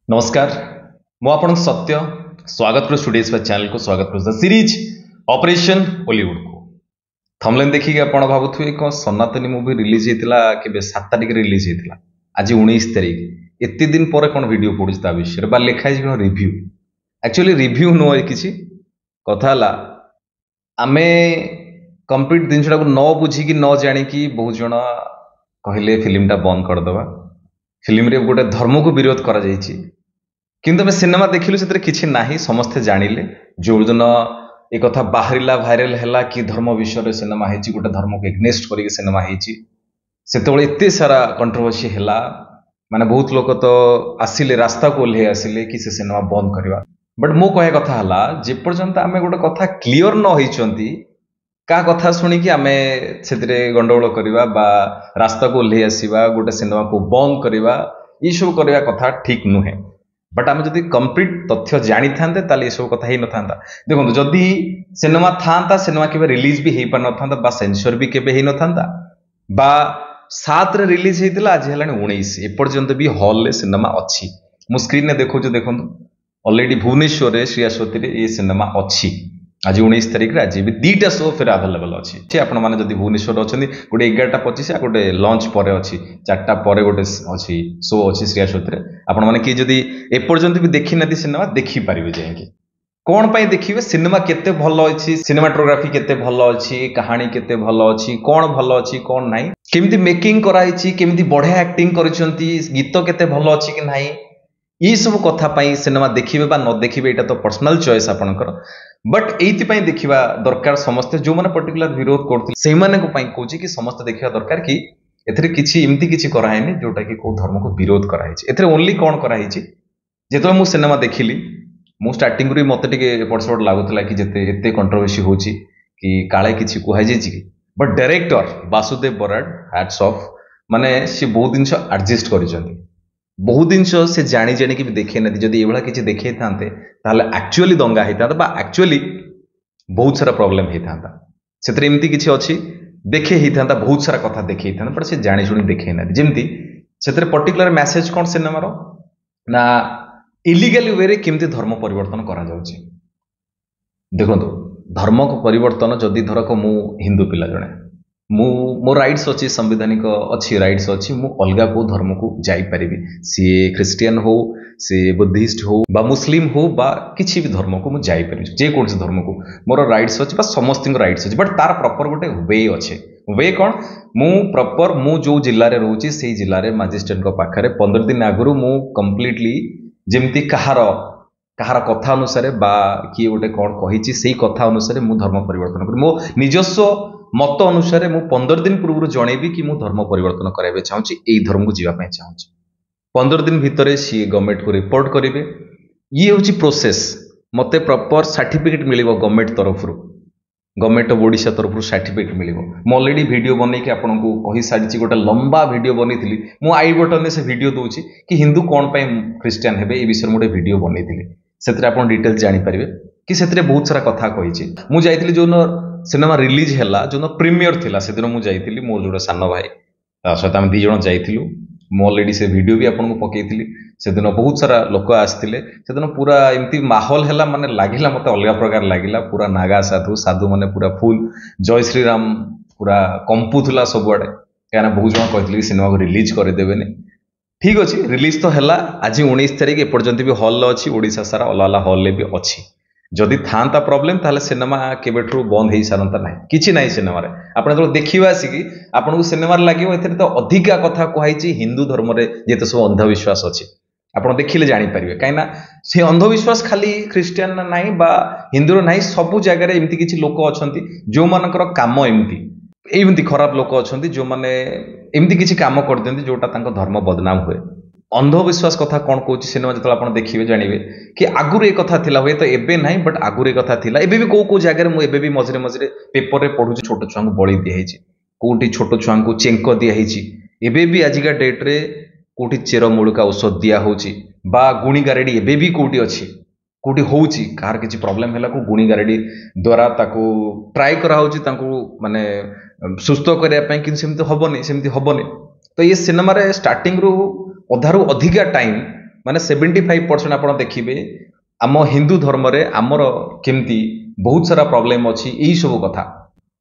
नमस्कार मु आपण सत्य स्वागत कर स्टूडियोज चैनल को स्वागत कर सीरीज ऑपरेशन हॉलीवुड को थंबनेल देखिए आपण भाबुथुए को सनातनी मूवी रिलीज होता के 7 तारिख रिलीज होता आज 19 तारिख एत दिन पर कौन वीडियो पड़ू ता विषय बा लिखाई कौन रिव्यू एक्चुअली रिव्यू नुह कि कथा आमे कंप्लीट जिनसा को न बुझिकी न जाणिकी बहुत जन कहले फिल्मटा बंद करदे फिल्म रे गोटे धर्म को विरोध करा जायछि किंतु सिनेमा देखिलु से किसी ना समस्ते जानिले जो दिन एक कथा बाहरिला भाइराल है कि धर्म विषय सिनेमा है गोटे धर्म को एग्नेस्ट करके सिनेमा है एते सारा कंट्रोवर्सी है माने बहुत लोग तो आसिले रास्ता को ओह्ले आसिले कि से सिनेमा बंद करवा बट मो कह कथा है जेपर्यंत आम गोटे कथा क्लीयर न होती क्या कथा शुणिकी आम से गंडगोल करवा बा रास्ता को ओह्ले आसवा गोटे सिनेमा को बंद करवा ये सब करवा कथा ठीक नुहे बट आम जब कंप्लीट तथ्य जानी था ये सब कथा ही न था देखो जदि सिनेमा था सिनेमा के रिलीज भी हो पार न था सेंसर भी केबे ही न था बा 7 रे रिलीज होता आज है 19 एपर्यंत भी हॉल सिनेमा अच्छी मु स्क्रीन में देखो देखो ऑलरेडी भुवनेश्वर श्री आशुति ये सिनेमा अच्छी आज 19 तारिख आज भी 2टा शो फिर आवेलेबल अच्छी आपण मैंने जब भुवनेश्वर अच्छा गोटे 11:25 गोटे लंच पर अच्छी 4टा पर गोटे अच्छी शो अच्छी श्री आशुति आपण मैंने किए जदि एपर्यंत भी देखी ना सिनेमा देखिपारे जाएंगे कौन पाई देखिए सिनेमा केते भल अच्छी सिनेमाटोग्राफी केते भल अच्छी कहानी केते भल अच्छी कौन भल अच्छी कौन नहीं केमती मेकिंग कराई केमती बढ़िया एक्टिंग करिसेंती गीत केते भल अच्छी कि नहीं ये सब कथा पाई सिनेमा देखिबे बा न देखिबे एटा तो पर्सनल चॉइस आपनकर बट एइति देखिबा दरकार समस्त जो माने पर्टिकुलर विरोध करथि सेहि माने को पाई कहूची कि समस्त देखिबा दरकार कि एथरे किछि एमती किछि करायनी जोटा कि को धर्म को विरोध कराइछि एथरे ओनली कोन कराइछि जेतो मु सिनेमा देखिली मु स्टार्टिंग रे मते टिके पडसोड लागुतला कि जेते एते कंट्रोवर्सी होची कि काळे किछि कुहाइ जेछि but director Vasudev Barad hats off माने से बहुत दिन एडजस्ट करिसंती बहुत दिन से जानी जानी कि देखे ना जब ये किसी देखे था एक्चुअली दंगा होता बा एक्चुअली बहुत सारा प्रॉब्लम होता से एमती किसी अच्छी देखे ही था बहुत सारा कथा देखे था बट से जानी शुणी देखे ना जमती से पर्टिकुलर मैसेज कौन सिनेमार ना इलीगल वे केमती धर्म परिवर्तन करा जाउछि देखो धर्म को परिवर्तन जदि धरक मु हिंदू पिला जणे मो राइट्स अच्छी संवैधानिक अच्छी राइट्स अच्छी मु अलगा को धर्म को जाई परिबी सी क्रिश्चियन हो सी बुद्धिस्ट हो बा मुस्लिम हो बा किसी भी धर्म को मु जाई परिबी जे कोन से धर्म को मोर राइट्स अच्छी बा समस्त राइट्स अच्छी बट तार प्रॉपर गोटे वे अच्छे वे कौन मु प्रॉपर मु जो जिल्ला रे रहउची सेही जिल्ला रे मजिस्ट्रेट को पाखरे 15 दिन आगुरु मु कंप्लीटली जेमती कहार कथा अनुसार बा किए गोटे कौन कही से कथा अनुसार मु धर्म परिवर्तन कर मो निजस्व मत अनुसार मु 15 दिन पूर्व जनइबी कि मु धर्म परिवर्तन कराइबे चाहूची एई धर्म को जीवाई चाहूची 15 दिन भितर सी गवर्नमेंट को रिपोर्ट करेंगे ये हूँ प्रोसेस मते प्रॉपर सर्टिफिकेट मिलिबो गवर्नमेंट तरफ गवर्नमेंट ऑफ ओडिशा तरफ सर्टिफिकेट मिलिबो मु ऑलरेडी वीडियो बनैके आपनको कहि सारिछि गोटे लंबा वीडियो बनैथिली मु आई बटन से वीडियो दूची कि हिंदू कौन पाई क्रिश्चियन हेबे ए विषय गोटे वीडियो बनैथिली सेतरे आपन डिटेल्स जानि परिबे कि सेतरे बहुत सारा कथा कहिछि मु जाइथिली जो सिनेमा रिलीज है जो प्रीमियर थिला से दिन मुझे जाइली मोर जोड़े सान भाई सहित आम 2 जन जाइलु मु ऑलरेडी से वीडियो भी आपको पकईली से दिन बहुत सारा लोक आसते से दिन पूरा एमती माहौल है माने लगिला मत अलग प्रकार लगिला पूरा नागा साधु साधु माने पूरा फुल जय श्रीराम पूरा कंपुला सबुआड़े क्या बहुत जन कहते सिनेमा को रिलीज करदेवे ठीक अच्छे रिलीज तो है आज 19 तारिख एपर्यंत भी हॉल अच्छी ओडिशा सारा अलग अलग हॉल भी अच्छी जदि था प्रॉब्लम ताले सिनेमा केबेठू बंद हो सारंता ना कि ना सिनेमा आप देखा आसिकी आपको सिनेमा लगे तो अधिका कथा कहुई हिंदू धर्म में जिते सब अंधविश्वास अच्छी आप देखिले जानीपारे कहीं से अंधविश्वास खाली क्रिश्चियन ना बा हिंदूर ना सबू जगार एमती किसी लोक अच्छा जो मानकर काम एमती खराब लोक अच्छा जो मैंने एमती किसी काम कर दिखती जोटा धर्म बदनाम हुए अंधविश्वास कथा कौन कौन सिनेमा जो आप देखिए जानवे कि आगुरी एक कथा थिला हुए तो एबे नहीं बट आगुरी एक कथा थिला एबे भी को जगह मुझे भी मझे मझे पेपर में पढ़ुची छोट छुआ को बलि दिखाई कौटी छोट छुआ को चेंक दिखाई एबे भी आजिका डेट रे कौटी चेरमूलिका औषध दिया होची बा गुणी गारेडी एबे भी कौटी अच्छी कौटी होची कार किसी प्रॉब्लम है गुणी गारेडी द्वारा ताको ट्राई करा होची ताको माने सुस्थ करने कि सेमती हबनी तो ये सिनेमा रे स्टार्टिंग रु अधारू अधिका टाइम माने 75% आप देखिए आम हिंदू धर्म रे आमर केमती बहुत सारा प्रॉब्लम अच्छी यही सब कथा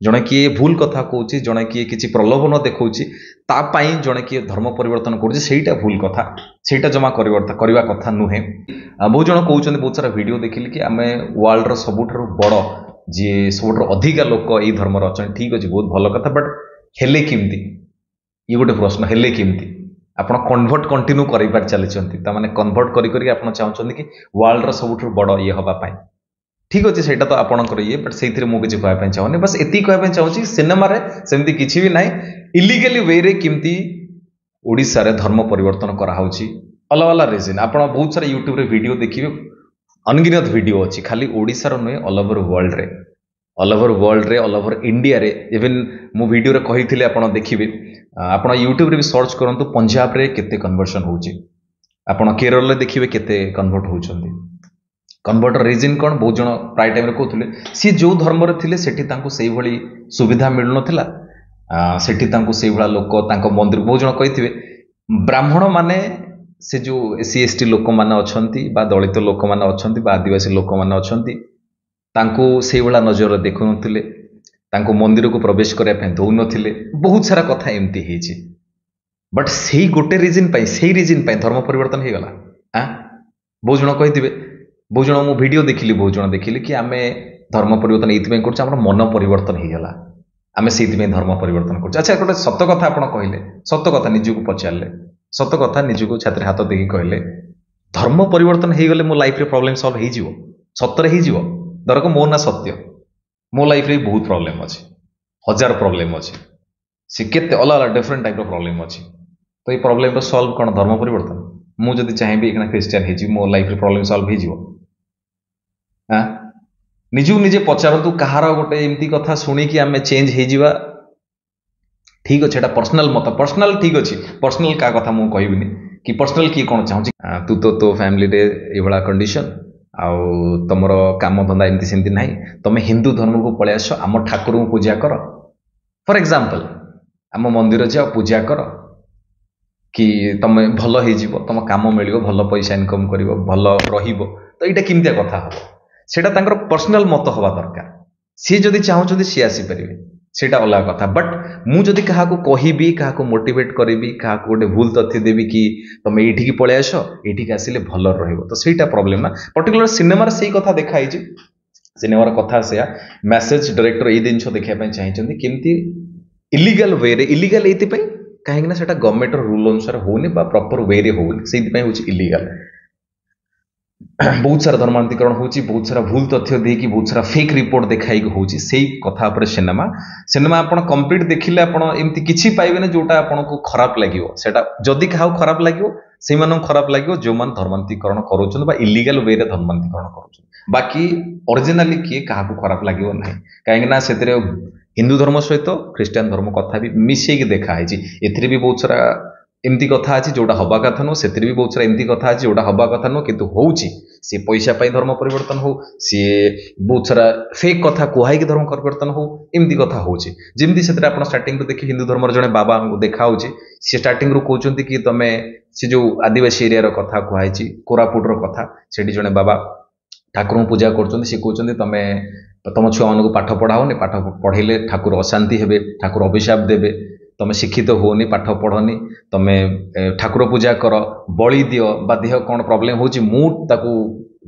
जड़े किए भूल कथा कौच जड़े किए किसी प्रलोभन देखा तापाई जड़े किए धर्म परिवर्तन करा भूल कथा से जमा करवा कथा नुहे बहुत जन कहते बहुत सारा वीडियो देखिली कि आम वर्ल्ड सबुठ बड़ जी सब अधिका लोक ये धर्म अच्छा ठीक अच्छे बहुत भल कथा बट हेले केमती ये गोटे प्रश्न हेले केमती आप कन्वर्ट कंटिन्यू कर चलती कन्वर्ट कर चाहते कि वर्ल्ड सबुठ बड़ ये हाँपाई ठीक अच्छे से तो आपंकर ये बट से मुझे कहना चाहूनी बस एति कहना चाहूँगी सिनेमा सेमती किसी भी ना इलिगली वे रे किमती ओडिशा रे धर्म परिवर्तन कराऊँच अलग अलग रिजन आप बहुत सारा यूट्यूब रे वीडियो देखिए अनगिनत वीडियो अच्छी खाली ओडिशार नुहे ऑल ओवर वर्ल्ड रे ऑल ओवर इंडिया रे इवन मु वीडियो रे कही आप देखिए आप यूट्यूब रे भी सर्च करूँ पंजाब रे केते कन्वर्सन होची आपण केरल रे देखिए केते कन्वर्ट होउछंती कन्वर्टर रिजन कौन बहुत जन प्राय टाइम कहते सी जो धर्म थे से भली सुविधा मिलू नाला से लोक मंदिर बहुत जन कही ब्राह्मण माने से जो एससी एसटी लोक मैंने अच्छा दलित लोक मैंने अच्छा आदिवासी लोक मैंने अच्छा से नजर देखु नुले मंदिर को प्रवेश करने दौन बहुत सारा कथा एमती बट से गोटे रिजन धर्म परिवर्तन हो गला बहुत जन कही बहुत जन मु वीडियो देखिली बहुत जन देखिली कि आम धर्म परिवर्तन ये कर मन परिवर्तन हो गला आम से धर्म परिवर्तन कर अच्छा गोटे सत कथा आप कहले सत कथा निजक पचारे सत कथा निजक छात्र हाथ देखिए कहले धर्म परिवर्तन हो गले मो लाइफ रे प्रॉब्लम सॉल्व हो सतरे हो दरक मो ना सत्य मो लाइफ रे बहुत प्रॉब्लम अच्छे हजार प्रॉब्लम अच्छे सी केते अलग अलग डिफरेंट टाइप प्रॉब्लम अच्छे तो ये प्रॉब्लम सॉल्व कौन धर्म परिवर्तन मुझे चाहिए एक क्रिश्चियन हो मो लाइफ रे प्रॉब्लम सॉल्व हो निजू निजे पचारतु कहार गोटे एमती कथा शुणिकी आम चेंज हो ठीक अच्छे पर्सनाल मत पर्सनाल ठीक अच्छे पर्सनाल क्या कथा मुझे कहबिनी कि पर्सनाल किए कौन चाहूँ तू तो फैमिली रे ये कंडीशन आउ तुम काम धंदा एमती सेमती ना तुम हिंदू धर्म को पलि आस आम ठाकुर को पूजा कर फॉर एग्जांपल आम मंदिर जाओ पूजा कर कि तुम भल हो तुम काम मिल भल पैसा इनकम कर भल तो यहाँ केमती कथा हम सेटा पर्सनाल मत हवा दरकार सी जदि चाहूँ सी आसीपारे सेटा अलग कथा बट मुझे क्या कहबी क्या मोटिवेट करी क्या गोटे भूल तथ्य देवी कि तुम ये पलि आस ये आसिले भल तो सहीटा प्रोब्लेम ना पर्टिकुलर सिनेमा से कथा देखाई सिनेमार कथा से मैसेज डायरेक्टर ये जिन देखापी चाहिए केमती इलिगल वे रे इलिगल ये कहीं गवर्नमेंट रूल अनुसार होनी प्रॉपर वे रे होनी से इलिगल बहुत सारा धर्मांतरीकरण होची बहुत सारा भूल तथ्य देकी बहुत सारा फेक रिपोर्ट देखाई होची से कथा पर सिनेमा सिनेमा आपण कंप्लीट देखिले आपण एमती किछि पाइबेने जोटा आपण को खराब लागिवो सेटा जदी काहा खराब लागिवो से मानन खराब लागिवो जो मान धर्मांतरीकरण करूछन बा इलीगल वे रे धर्मांतरीकरण करूछन बाकी ओरिजिनली किए काहा को खराब लागिवो नाही काहे ना सेतरे हिंदू धर्म सहित ख्रिस्टियन धर्म कथा भी मिसेई के देखा है एथिरे भी बहुत सारा एमती कथा अच्छी जोटा हवा कथा नुह से भी बहुत सारा एमती कथा अच्छी जोटा हवा कथा नुह किंतु होउची सी पैसा पाई धर्म परिवर्तन हो सी बहुत सारा फेक कथा कुहाई कि धर्म परिवर्तन हो एमती कथा होउची जेमती से आप स्टार्टिंग रू देखिए हिंदू धर्म जड़े बाबा देखा सी स्टार्टिंग रू कहते कि तुम से जो आदिवासी एरिया कथा कुहाई कोरापुट कथा से जड़े बाबा ठाकुर पूजा कर कहते तुम छुआ मान पाठ पढ़ाओनी पाठ पढ़ेले ठाकुर अशांति हेबे ठाकुर अभिशाप देवे तुम शिक्षित होनी पाठ पढ़नी तुम ठाकुर पूजा कर बलि दियो बा देह कौन प्रोब्लेम हो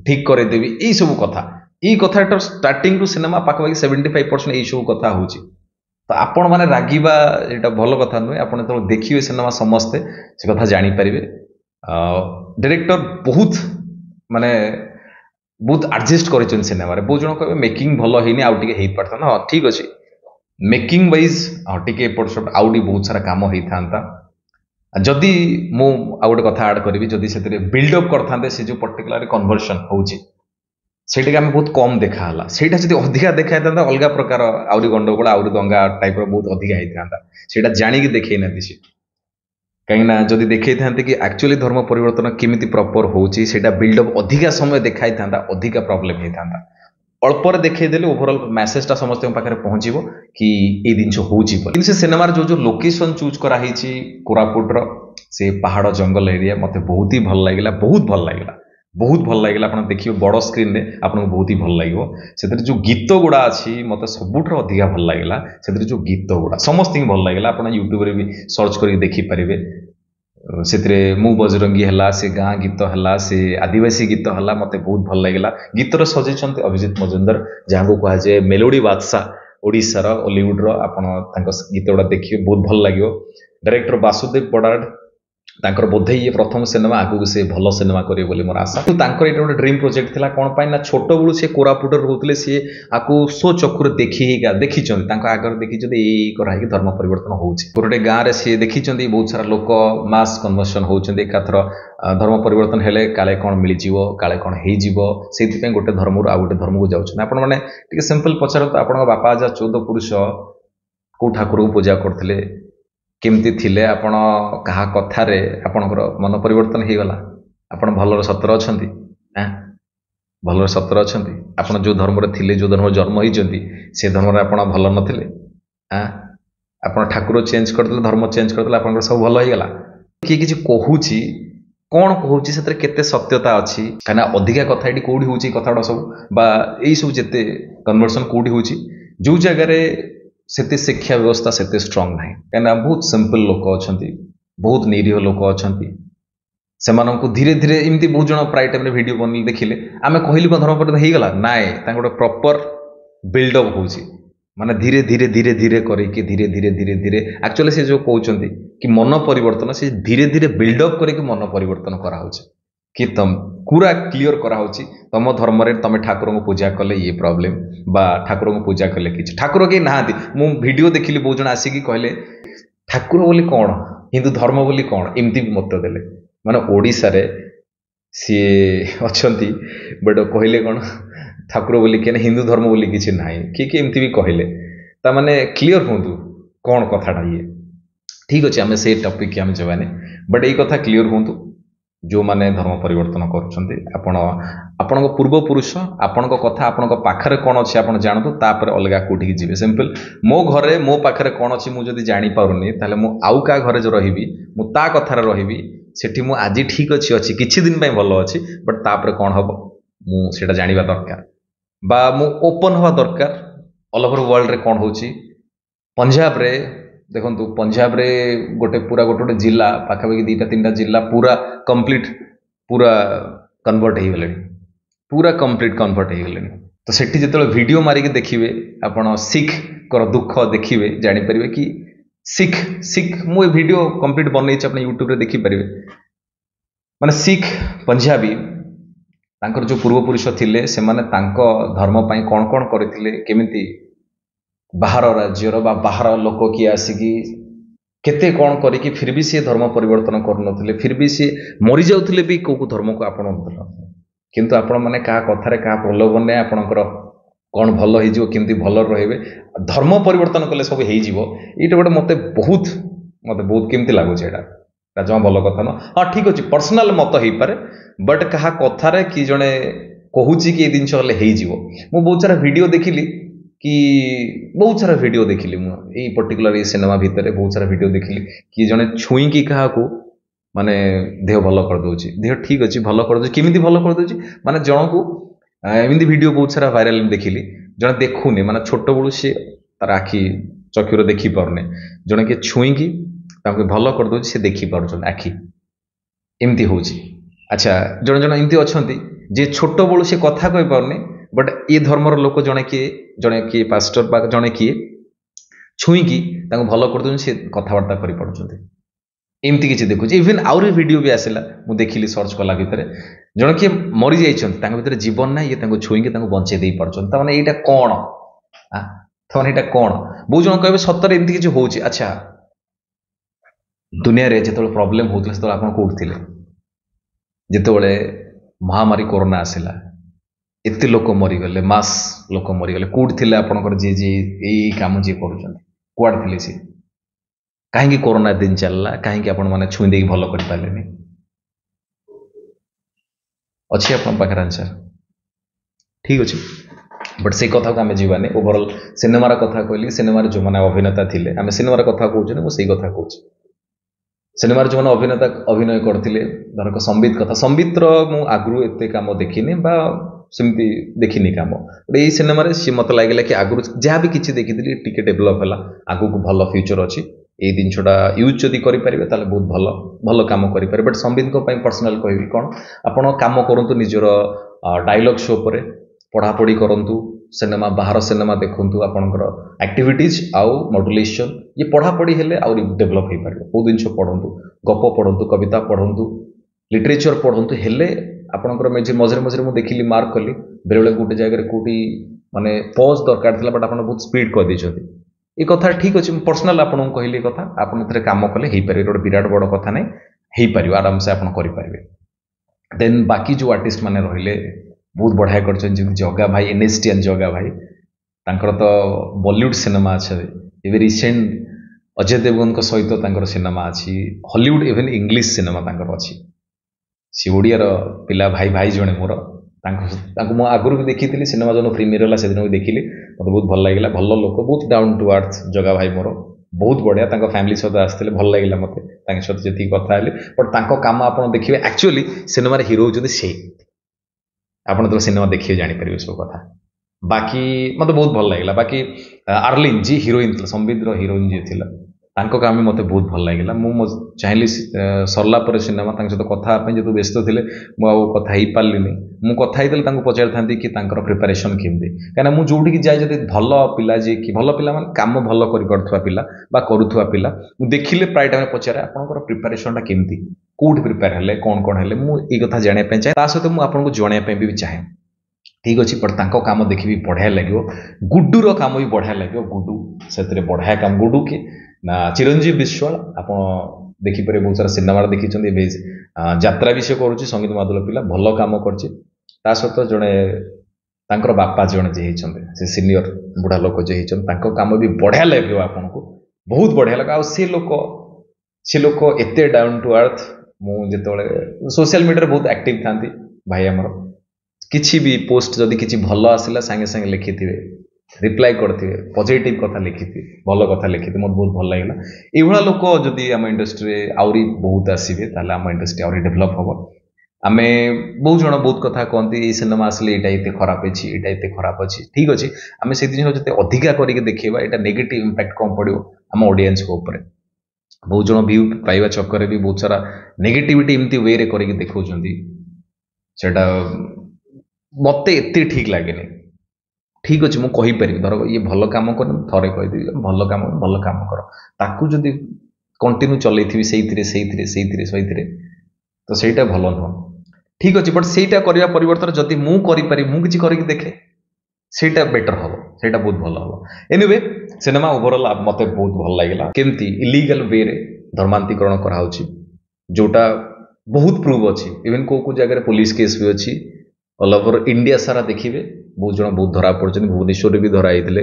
ठीक करदेवी यही सब कथा ये कथा स्टार्टिंग रू सिनेमा पाखापाखि 75% यही सब कथा हो तो आपण मैंने रागिबा यहाँ भल कथा नुहे आप देखिए सिनेमा समस्ते से कथा जानीपर डायरेक्टर बहुत माने बहुत एडजस्ट कर सिनेमा बहुत जन कहे मेकिंग भल है आउ टे पारता हाँ ठीक अच्छे मेकिंग वाइज टिके एपट सेपट आउटी बहुत सारा काम होता जदि मु आ गोटे कथा आड करी जदि से बिल्डअप करते से जो पर्टिकुलर कन्वर्सन होटी आम बहुत कम देखाला से अधिका देखा था अलग प्रकार आउरी गंडगोल आउरी दंगा टाइप बहुत अधिका होता से जाणिकी देखई ना सी कहीं जदि देखई था कि एक्चुअली धर्म परिवर्तन केमिति प्रॉपर होची सेटा बिल्डअप अधिका समय देखाई था अधिका प्रॉब्लम होता अल्पर देखदेले ओवरऑल मैसेजटा समस्त पाखे पहुँचो कि ये जिन हो सिनेमार जो लोकेशन चूज कराई कोरापुटर से पहाड़ जंगल एरिया मत बहुत ही भल लगे बहुत भल लगे आप देखिए बड़ स्क्रीन में आपको बहुत ही भल लगे से जो गीत गुड़ा अच्छी मत सबुठ अधिका भल लगे से जो गीत गुड़ा समस्त भल लगे आप यूट्यूब भी सर्च कर देखिपारे से मु बजरंगी है से गाँ गीत है से आदिवासी गीत है मत बहुत भल लगे गीतर सजेइछन्ति अभिजीत मजुमदार जहाँ को कहुए मेलोडी बादशाह ओडिशार ओलीवुड्र आपण गीत गुड़ा देखिए बहुत भल लगे डायरेक्टर वासुदेव बड़ाड़ तांकर बोधे ये प्रथम सिनेमा आगु से भल सिनेमा करेंगे बोली मोर आशा तो तांकर ये गोटे ड्रीम प्रोजेक्ट थिला कोन पाई ना छोट बळु से कोरापुट रोतले से आकु सो चक्र देखी आगर देखी कराई धर्म परिवर्तन होउछि गोटे गाँ रे से देखी बहुत सारा लोक मास कन्वर्सन होउछन्ति एकाथर धर्म परिवर्तन हेले काले कोन मिली जीवो काले कोन हेई जीवो सेति पे गोटे धर्म रु आ गोटे धर्म को जाउछन आपण माने टिके सिंपल पचार तो आपण बापा जा 14 पुरुष को ठाकुर को पूजा करथिले केमती थिले आपण कहा कथारे आपणकर मन परिवर्तन हो गला आपण भलर सतर अछंती भलर सतर अछंती आपण जो धर्म रे थिले जो धर्म जन्म होइचंती से धर्म रे आपण भल नथिले आपण ठाकुर चेंज करदले धर्म चेंज करदले आपण सब भल हो गला कि किछि कहूची कोन कहूची सेतरे केते सत्यता अछि काना अधिका कथा एटी कोडी होची कथाडा सब बा एई सब जेते कन्वर्सन कोडी होची जो जगह रे सेते शिक्षा व्यवस्था सेते स्ट्रांग नाही कहीं बहुत सिंपल लोक अच्छा बहुत निरीह लोक अच्छा से धीरे धीरे एमती बहुत जन प्राय टाइम वीडियो बनले देखिले आमे कहलु धर्म परिवर्तन हो गला नाए गोटे प्रॉपर बिल्डअप होची माने धीरे धीरे धीरे धीरे करके धीरे धीरे धीरे धीरे एक्चुअली से जो कहउचंती कि मन परिवर्तन से धीरे धीरे बिल्डअप करके मन परिवर्तन करा होची कि तुम पूरा क्लियर करा होची तम धर्म रे तमे ठाकुर को पूजा कले ये प्रॉब्लम बा ठाकुर को पूजा कले कि ठाकुर के नाहांती मु वीडियो देखिली बहुत जन आसिकी कहले ठाकुर बोली कौन हिंदू धर्म बोली कौन एमती भी मत देले माने ओडिसा रे सी अछंती बट कहले कौन ठाकुर बोली के हिंदू धर्म बोली किछि नाही कि एमती भी कहले ता माने क्लियर होंतु कौन कथाटा ये ठीक अच्छे आम से टॉपिक आम जवानी बट यही कथा क्लियर होंतु जो माने धर्म परिवर्तन करुछन्ति आपण पूर्वपुरुष आपण कथा आपण पाखरे कौन अच्छे आप जानतु तापर अलगा कोठी जीवे सिंपल मो घरे मो पाखरे कौन अच्छी मुझे जानी पारुनी ताले मु आउ का घरे जो रहिबी मु ता कथारे रहिबी सेठी मु आज ठीक अच्छी किछि दिन पई भलो अच्छी बट तापर कौन हबो मु सेटा जानिबा दरकार बा मु ओपन हवा दरकार ऑल ओवर वर्ल्ड रे कौन होची पंजाब रे देखो पंजाब रे गोटे पूरा गोटे जिला पाखापाखि 2-3टा जिला पूरा कंप्लीट पूरा कन्वर्ट हो गले पूरा कंप्लीट कन्वर्ट हो गले तो सेठी जिते वीडियो मारिक देखिए आपण सिख कर दुख देखिए जानीपर कि सिख सिख मु वीडियो कंप्लीट बनई आप यूट्यूब रे देखिपारे माने सिख पंजाबी तांकर जो पूर्वपुरुष थिले से माने तांको धर्म पाई कौन कौन करथिले केमिति बाहर राज्यर बा बाहर लोक किए आसिकी केते कौन करिकी फिर भी सी धर्म परिवर्तन करनथिले फिर भी सी मरी जाउथिले भी को धर्म को आपण किंतु आपण माने का कथारे का प्रलोभन ने आपणकर कौन भल हो केमती भल रहिबे धर्म परिवर्तन कले सब हो जीवो एटा गोटे मते बहुत केमती लागुचे एटा जमा भल कथा न हाँ ठीक अच्छे पर्सनाल मत हो पारे बट कहा कथारे कि जड़े कहूची कि ये जिन हेले हो मु बहुत सारा वीडियो देखिली कि बहुत सारा वीडियो देखिली मुझे पर्टिकुलर ये सिनेमा भितर बहुत सारा वीडियो देखिली कि जड़े छुई कि क्या माने देह भल कर दूची देह ठीक अच्छे भल कर दूची केमिति भल कर दूची माने जन को एमती वीडियो बहुत सारा वायरल देखिली जड़े देखुनी माने छोट बड़ू सी तार आखि चक्षुर देखी पारने जड़े कि छुई कि भल कर दूची से देखी पार आखि एमती हूँ अच्छा जड़े जड़े एमती अच्छा जे छोट बड़ू से कथा कही पारनी बट ये धर्मर लोक जड़े किए पास्टर बा जड़े किए छुईकी भल कर सी कथबार्ता कर एमती किसी देखुच इवेन आउरी वीडियो भी आसला मु देखिली सर्च कला भितर जड़े किए मरी जाइए भीतर जीवन ना ये छुईकी बंचे दे पार्छन यहाँ कौन यहाँ कौन बहुत जन कहे सतर एमती किसी हो अच्छा दुनिया रे जो प्रॉब्लम होता से आप कौटी थे जिते महामारी कोरोना आसला एत लोक मरीगले मास लोक मरीगले कौट थे आपंकर जी जी यही कम जी कर थे सी कहीं कोरोना दिन चलला कहीं आपण मैंने छुई दे भल कर पारे अच्छे आप आंसर ठीक अच्छे बट से कथा को आम जावानी ओवरऑल सिनेमार कथा कहली सिनेमार जो मैंने अभिनेता थे आम सिनेमार कथा कहूँ से कथा कहूँ सिनेमार जो अभिनेता अभिनय करते धरक संबित कथा संबितर मु आगु एत कम देखनी सेमती देखनी कम ये सिनेमा सी मत लगे कि आगु जहाँ भी किसी देखी टी डेभलप है आगू को भल फ्यूचर अच्छी ये जिनटा यूज जदि करेंगे बहुत भल भल कम करेंगे बट संबित पर्सनाल कहि कौन आपण कम करूँ निजर डायलॉग शो पर पढ़ापढ़ी करूँ सिनेमा बाहर सिनेमा देखूँ आपंकर एक्टिविटीज आउ मॉड्यूलेशन ये पढ़ापढ़ी हेले आउ डेभलप हो पार बहुत जिन पढ़ु गप पढ़ु कविता पढ़ु लिटरेचर पढ़ु हेले आपंकर मझे मझे मुझे देखिली मार्क कली बेले बेले गोटे जगह कौटी माने पॉज दरकार था बट आप बहुत स्पीड कर देते ये कथा ठीक अच्छे पर्सनाल आपको कहली कथा आप कम कले हो पारे गोटे विराट बड़ कथा नहीं हो पार आराम से आप करेंगे देन बाकी जो आर्टिस्ट मैंने रहिले बहुत बढ़िया कर जगा भाई एनएसटीएन जगा भाई तांकर तो बॉलीवुड सिनेमा अच्छे एवं रिसेंट अजय देवगन सहित सिनेमा अच्छी हॉलीवुड इवन इंग्लिश सिनेमा अच्छी सी ओडियार पिला भाई भाई जड़े मोर मुझे आगुरी भी देखी सिनेमा जो प्रीमियर है से दिन भी देखिली मतलब बहुत भल लगे भल लोक बहुत डाउन टू अर्थ जगा भाई मोर बहुत बढ़िया फैमिली सहित आसते भल लगे मत सहित जी कथा बट कम आप देखिए एक्चुअली सिनेमा हिरो होती से आप सिनेमा देखिए जापर सब कथा बाकी मत बहुत भल लगे बाकी आर्लिन जी हिरोइन संबित हिरोइन जी थी काम मत बहुत भल लगे मुझे चाहिए सरला सिनेमा सहित कथा जो व्यस्त थे मुझे कथा ही पार्ली मुझे कथा ही पचारि था कि प्रिपेरेसन केमती कहीं मुझे जोटिक जाए जब भल पिला जी कि भल पिला माने काम भल करुवा पिला देखिले प्राय टाइम पचारे आपंकर प्रिपेरेसन केमती कौट प्रिपेयर हेले कौन कौन हेले मुझे ये कथा जानापी चाहे सहित मुझे जनवाई भी चाहे ठीक अच्छे बट काम देखी बढ़िया लगे गुड्डूर काम भी बढ़िया लगे गुड्डू से बढ़िया काम गुड्डू के ना चिरंजीव विश्वाल आप देखिपारे बहुत सारा सिनेमा देखी यात्रा भी से करुच्ची संगीत मादल पिला भल कम कर सहित जड़े बापा जड़े जे सीनियर बुढ़ा लोक जे कम भी बढ़िया लगे आपन को बहुत बढ़िया लगे से लोक एत डाउन टू अर्थ मुझे सोशल मीडिया बहुत एक्टिव था भाई आमर किसी भी पोस्ट जदि किसी भल आसला सांगे सांगे लिखि रिप्लाई करते पॉजिटिव कथा लिखी भल कथा लिखी मत बहुत भल लगे ये लोक जदि आम इंडस्ट्री आहरी बहुत आसवे आम इंडस्ट्री आहरी डेभलप हम आम बहुत जन बहुत कथा कहते ये सिनेमा आसले ये खराब अच्छी ये खराब अच्छी ठीक अच्छे आम से जिन जो अधिका करके देखा यहाँ नेगेटिव इम्पैक्ट कम पड़ो आम ऑडियंस को ऊपर बहुत जन व्यू पाइबा चक्कर भी बहुत सारा नेगेटिविटी एमती वे रे करके देखा मत एत ठीक लगे ठीक अच्छे मुझे कहीपरि धर ये भल कम कर थे कहीदेवी भल कम कर ताकू जदि कंटिन्यू चलती से तो सहीटा भल नुह ठीक अच्छे बट सहीटा करने परिवर्तन जदि मुझे करके देखे सहीटा बेटर हम सहीटा बहुत भल हम एनीवे सिनेमा ओवरऑल मत बहुत भल लगे केमती इलीगल वे रे धर्मांतरीकरण कराऊँच जोटा बहुत प्रूव अच्छी इवन को जगह पुलिस केस भी अच्छी ऑल ओवर इंडिया सारा देखिए बहुत जन बहुत धरा पड़ते भुवनेश्वर भी धरा होते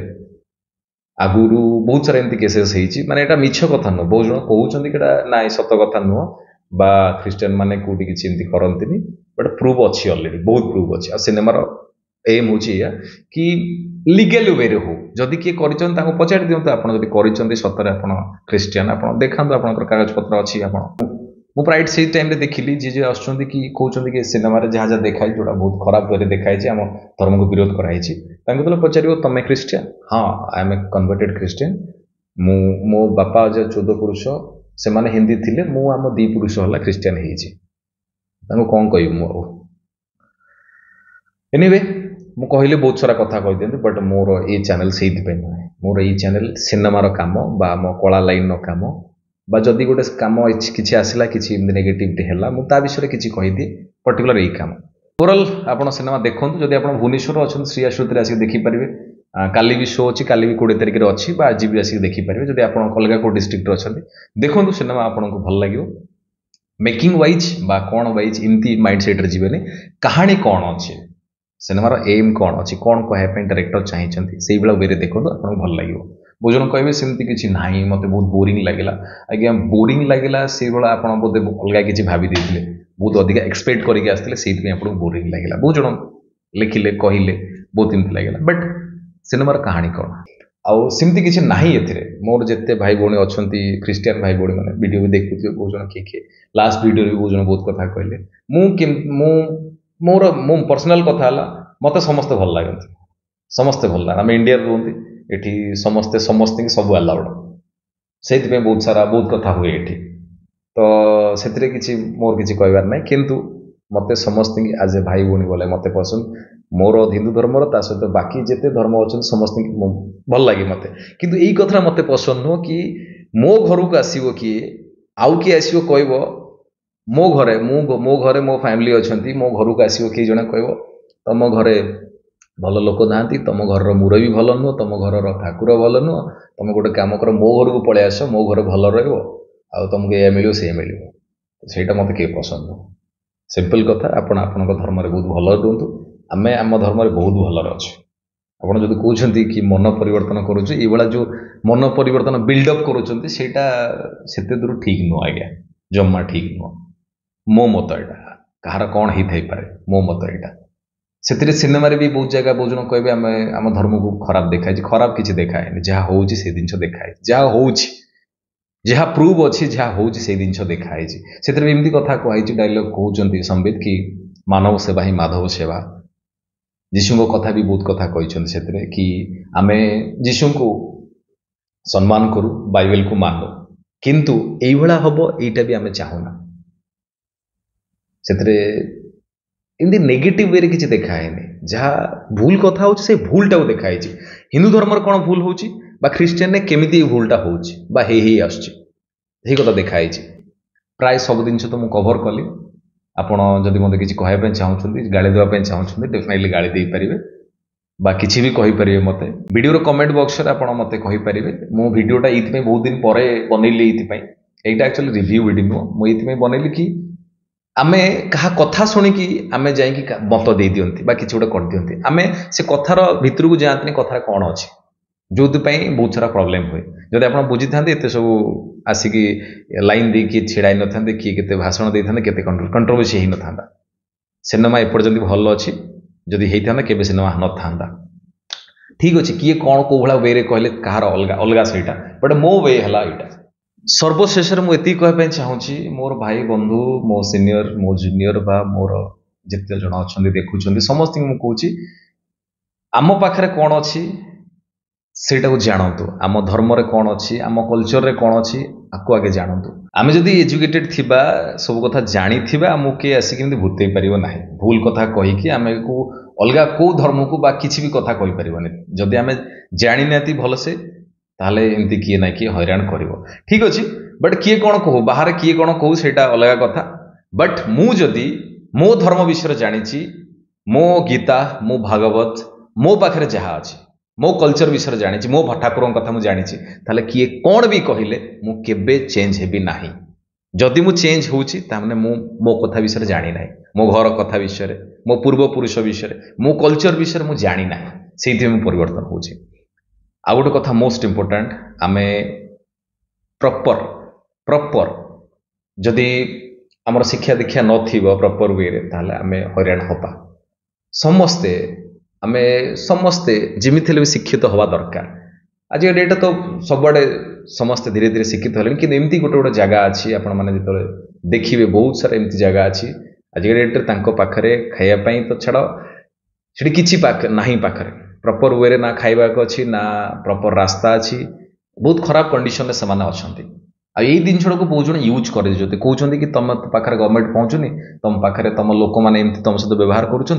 आगुरी बहुत सारा एमती केसेस माने एटा मिछ कथा नुह बहुत जन कहते कि ना सत कथा नुह बा ख्रीस्टियन माने कौटी किसी एमती करती बट प्रूव अच्छी अलरेडी बहुत प्रूव अच्छी सिनेमार एम हूँ कि लीगल वे रे हो जदि किए कर पचारि दिखाँ आप कर सतरे आप ख्रीस्टियन आप देखा आप कागज पत्र अच्छी आप मु प्राइट से टाइम देखिली जी जे आसुँच कि कहते कि सिनेमा जहाँ जहाँ देखाई जोड़ा बहुत खराब वे देखाई आम धर्म को विरोध कराई पचार तुम क्रिश्चियन हाँ I am a converted Christian मो बापा जो 14 पुरुष से माने हिंदी थिले मु आम 2 पुरुष है क्रिश्चियन हो कौन कह एनीवे मु कहले बहुत सारा कथा कही दिखती बट मोर ये चैनल से नुहे मोर ये चैनल सिनेमार काम बा मो कला लाइन काम बा जदि गोटे कम किसी आसला किसी नेगेटिविटी है मुझे विषय किसी कहीदी पर्टिकुलर यही कम ओवरऑल आप सिनेमा देखो जदि आप भुवनेश्वर अच्छा श्री आश्रुति आसिक देखिपारे काली भी शो अच्छी काली भी 20 तारिख में अच्छी आज भी आसिक देखिपारे जदि आप अलग कौ डिस्ट्रिक्ट अच्छा देखो सिनेमा आपको भल लगे मेकिंग वाइज बा कौन वाइज इमती माइंड सेट जीवन कहानी कौन अच्छे सिनेमार एम कौन अच्छी कौन कहवाई डायरेक्टर चाहिए से वे देखो आपको भल लगे बहुत जन कहे सेमती किसी ना मत बहुत बोरिंग लगे आज्ञा बोरिंग लगे से आप बोधे अलग किसी भाभी बहुत अधिक एक्सपेक्ट करके आसते से आपको बोरिंग लगे बहुत जन लिखिले कहले बहुत एमती लगे बट सिनेमार कहानी कौन सेमती किसी ना एथिरे मोर जिते भाई भौणी अच्छा ख्रीस्टियन भाई भौणी मैंने वीडियो भी देखुए बहुत जन किए लास्ट वीडियो भी बहुत जन बहुत कथा कहले मोर मो पर्सनाल कथा मत समस्ते भल लगती समस्ते भल लगे आम इंडिया रुहति एठी समस्ते समस्त सब अलाउड से बहुत सारा बहुत कथा हुए ये तो से किसी मोर किसी कहबार ना किंतु मत समस्त आज ए भाई भौणी बोले मत पसंद मोर हिंदू धर्मर ता सहित बाकी जिते धर्म अच्छा समस्त भल लगे मत किंतु यही कथा मत पसंद नुह कि मो घर को आसो किए आउ किए आसो कह मो घरे मो फैमिली अच्छा मो घर को आसो किए जड़े कह तुम घरे भल लोक ना तुम घर मुरबी भल नुह तुम घर ठाकुर भल नुह तुम गोटे कम कर मो घर को पलि आस मो घर भल तुमको यह मिलो सी मिल ସେଇଟା मत किए पसंद नुह सिंपल कथा आपण धर्म बहुत भल रुहतु आम आम धर्म बहुत भलर अच्छे आपड़ जो कहते कि मन परिवर्तन करूँ जो मन परिवर्तन बिल्डअप करुँचा दूर ठीक नुह आज्ञा जमा ठीक नुह मो मत यहाँ कहार कौन होता है मो मत यहाँ से सिनेमा भी बहुत जगह बहुत जन कहे आम धर्म को खराब देखाई खराब किसी देखाए जहाँ हो जिन देखाए जहाँ हो जहाँ प्रूव अच्छी जहाँ हो जिन देखाई से एमती कथा कही डायलॉग कहते संबित कि मानव सेवा ही माधव सेवा जीशु कथा भी बहुत कथा कहते कि आमे जीशु को सम्मान करू बाइबल को मानु किंतु यही हम यहीटा भी आम चाहूना से एमती नेगेटिव वे किसी देखाए जहाँ भूल कथा हो भूलटा को देखाई हिंदू धर्म कौन भूल हो ख्रीस्टियन केमी भूलटा हो कथा देखाई प्राय सब जिन तो मुझे कभर कली आपण जदि मत किसी कहवाई चाहूँगी गाड़ी देवाई चाहूँगी डेफिनेटली गाड़ी दे पारे बा किसी भी कहींपारे मत वीडियो कमेंट बॉक्स में आप मत कहींपारे मो भिडटा ये बहुत दिन पर बनैली ये एक्चुअली रिव्यू वीडियो नुह मुझे बनैली कि आमे कहा कथा शुणिकी आमे जाइकी मत दे दियंती बा किसी गोटे कर दियंती आमे से कथार भितर को जातनी कथार कौन अच्छी जो बहुत सारा प्रॉब्लम हुए जब आप बुझी था एत सब आसिकी लाइन दे किए छिड़ा न था किए के भाषण दे था के कंट्रोवर्सी हो ना सिनेमा एपर्यंत भल अच्छी जदि होता केवे सिनेमा न था ठीक अच्छे किए कौन कौ भाया वे कहले कहार अलग अलग सहीटा बट मो वे है यहाँ सर्वशेष मुझे कहवाई चाहूँगी मोर भाई बंधु मो सीनियर मो जूनियर बा मोर जिते जन अच्छा देखुं समस्त मुझे आम पाखे कौन अच्छी सेटा को जानतु आम धर्म रे कौन अच्छी आम कल्चर रे कौन अच्छी आपको आगे जानतु आम जदि एजुकेटेड थिबा सब कथा जानी थिबा आमको किए आसिक भूतई पारिबो नाही भूल कथा कहीकि आम को अलग कौ धर्म को बा किसी भी कथा कहि परिबोनी जदि आम जानी नाती भलसे ताहले एमती किए ना किए हैरान करिवो ठीक अच्छे बट किए कौन कहू बाहर किए कौन कहू सेटा अलग कथा बट मु जदि मो धर्म विषय जानी मो गीता मो भागवत मो पाखे जहाँ अच्छी मो कल्चर विषय जानी मो ठाकुर कथा मुझे जानी ताले किए कौन भी कहले मु केबे चेंज हेबी नाही जदि मु चेंज होउची तामने मो कथा विषय जानी नाही मो घर कथा विषय मो पूर्वपुरुष विषय मो कल्चर विषय मु जानी नाही सेइथि मु परिवर्तन होउची आ गोटे कथा मोस्ट इंपोर्टेंट आमे प्रॉपर जदि आमर शिक्षा दीक्षा नथिबो प्रॉपर वे रे ताले आमे हैरान होपा समस्ते आमे समस्ते जिमिति भी शिक्षित हवा दरकार आज डेट तो सबुआड़े समस्ते धीरे धीरे शिक्षित होले कि एमती गोटे गोटे जगह अच्छी आपण मैंने जो देखिए बहुत सारा एमती जगह अच्छी आज डेट तांको पाखरे खाइबा तो छाड़ से किसी ना पाखरे प्रॉपर वे ना खाइबा अच्छी ना प्रॉपर रास्ता अच्छी बहुत खराब कंडीशन से अच्छा आई जिन को बहुत जन यूज कर कहते कि तुम पाखे गवर्नमेंट पहुँचुनी तुम पाखे तुम लोक मैंने तुम सहित व्यवहार करुँच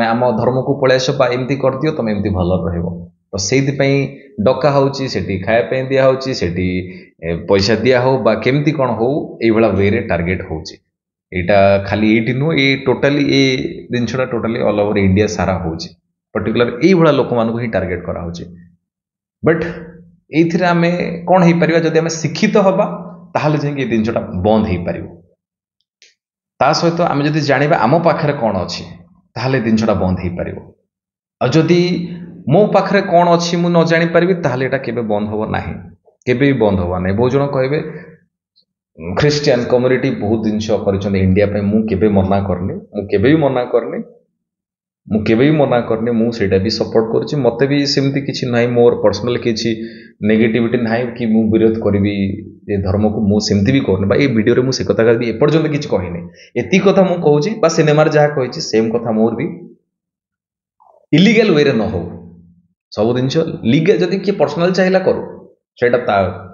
आम धर्म को पलि आस एमती कर दियो तुम एमती भल तो से डका होती खायापी दिहूँ से पैसा दिया हो बा केमती कौन हो ये वे रे टार्गेट होटा खाली ये नुह ये टोटाली ये जिनसा टोटाली ऑल ओवर इंडिया सारा हो पर्टिकुलर ये लोक मानक ही टार्गेट करा बट ये आम कौन हो पार जब आम शिक्षित हवा ताहले जाए जिनसा बंद हो पार ता सहित आम जब जाना आम पाखे कौन अच्छी ताहले जिनसा बंद हो पार आदि मो पाखे कौन अच्छी मुझे न जापारि ताहले एटा केबे बंद हम ना केबे भी बंद हम ना बहुत जन कहे ख्रीस्टियन कम्युनिटी बहुत जिन कर इंडिया मुझे केबे मना करनी मुझे भी मना करनी ମୁଁ କେବେ ବି ମନା କରିନି, ମୁଁ ସେଇଟା ବି ସପୋର୍ଟ କରୁଛି। ମୋତେ ବି ସେମିତି କିଛି ନାହିଁ, ମୋର ପର୍ସନାଲ କିଛି ନେଗେଟିଭିଟି ନାହିଁ କି ମୁଁ ବିରୋଧ କରିବି ଏ ଧର୍ମକୁ, ମୁଁ ସେମିତି ବି କରୁନି ବା ଏଇ ଭିଡ଼ିଓରେ ମୁଁ ସେ କଥା ବି ଏପର୍ଯ୍ୟନ୍ତ କିଛି କହିନି। ଏତିକି କଥା ମୁଁ କହୁଛି ବା ସିନେମାରେ ଯାହା କହିଛି ସେମ୍ କଥା ମୋର ବି, ଇଲିଗାଲ ୱେରେ ନ ହଉ ସବୁ ଜିନିଷ। ଲିଗାଲ ଯଦି କିଏ ପର୍ସନାଲ ଚାହିଁଲା କରୁ, ସେଇଟା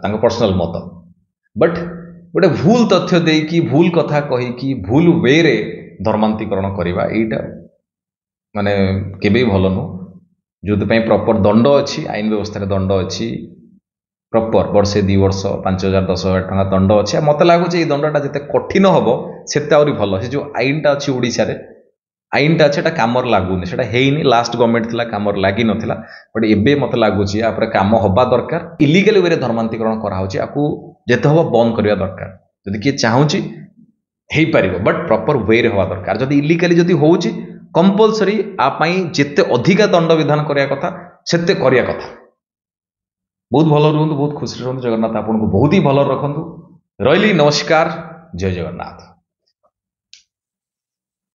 ତାଙ୍କ ପର୍ସନାଲ ମତ, ବଟ୍ ଗୋଟେ ଭୁଲ ତଥ୍ୟ ଦେଇକି ଭୁଲ କଥା କହିକି ଭୁଲ ୱେରେ ଧର୍ମାନ୍ତୀକରଣ କରିବା ଏଇଟା ମାନେ କେବେ ଭଲ ନୁହଁ। ଯୋଉଥିପାଇଁ ପ୍ରପର ଦଣ୍ଡ ଅଛି, ଆଇନ ବ୍ୟବସ୍ଥାରେ ଦଣ୍ଡ ଅଛି, ପ୍ରପର ବର୍ଷେ 2 ବର୍ଷ 5,000 10,000 ଟଙ୍କା ଦଣ୍ଡ ଅଛି। ଆଉ ମୋତେ ଲାଗୁଛି ଏଇ ଦଣ୍ଡଟା ଯେତେ କଠିନ ହବ ସେତେ ଆହୁରି ଭଲ। ସେ ଯୋଉ ଆଇନଟା ଅଛି ଓଡ଼ିଶାରେ, ଆଇନଟା ଅଛି, ସେଟା କାମରେ ଲାଗୁନି, ସେଟା ହେଇନି, ଲାଷ୍ଟ ଗଭର୍ଣ୍ଣମେଣ୍ଟ ଥିଲା କାମରେ ଲାଗିନଥିଲା, ବଟ୍ ଏବେ ମୋତେ ଲାଗୁଛି ଆପରେ କାମ ହବା ଦରକାର। ଇଲିଗାଲ ୱେରେ ଧର୍ମାନ୍ତୀକରଣ କରାହେଉଛି, ଆକୁ ଯେତେ ହବ ବନ୍ଦ କରିବା ଦରକାର। ଯଦି କିଏ ଚାହୁଁଛି ହେଇପାରିବ, ବଟ୍ ପ୍ରପର ୱେରେ ହେବା ଦରକାର। ଯଦି ଇଲିଗାଲି ଯଦି ହଉଛି, କମ୍ପଲସରି ଆ ପାଇଁ ଯେତେ ଅଧିକା ଦଣ୍ଡ ବିଧାନ କରିବା କଥା ସେତେ କରିବା କଥା। ବହୁତ ଭଲ ରୁହନ୍ତୁ, ବହୁତ ଖୁସିରେ ରୁହନ୍ତୁ। ଜଗନ୍ନାଥ ଆପଣଙ୍କୁ ବହୁତ ହି ଭଲରେ ରଖନ୍ତୁ। ରହିଲି, ନମସ୍କାର, ଜୟ ଜଗନ୍ନାଥ।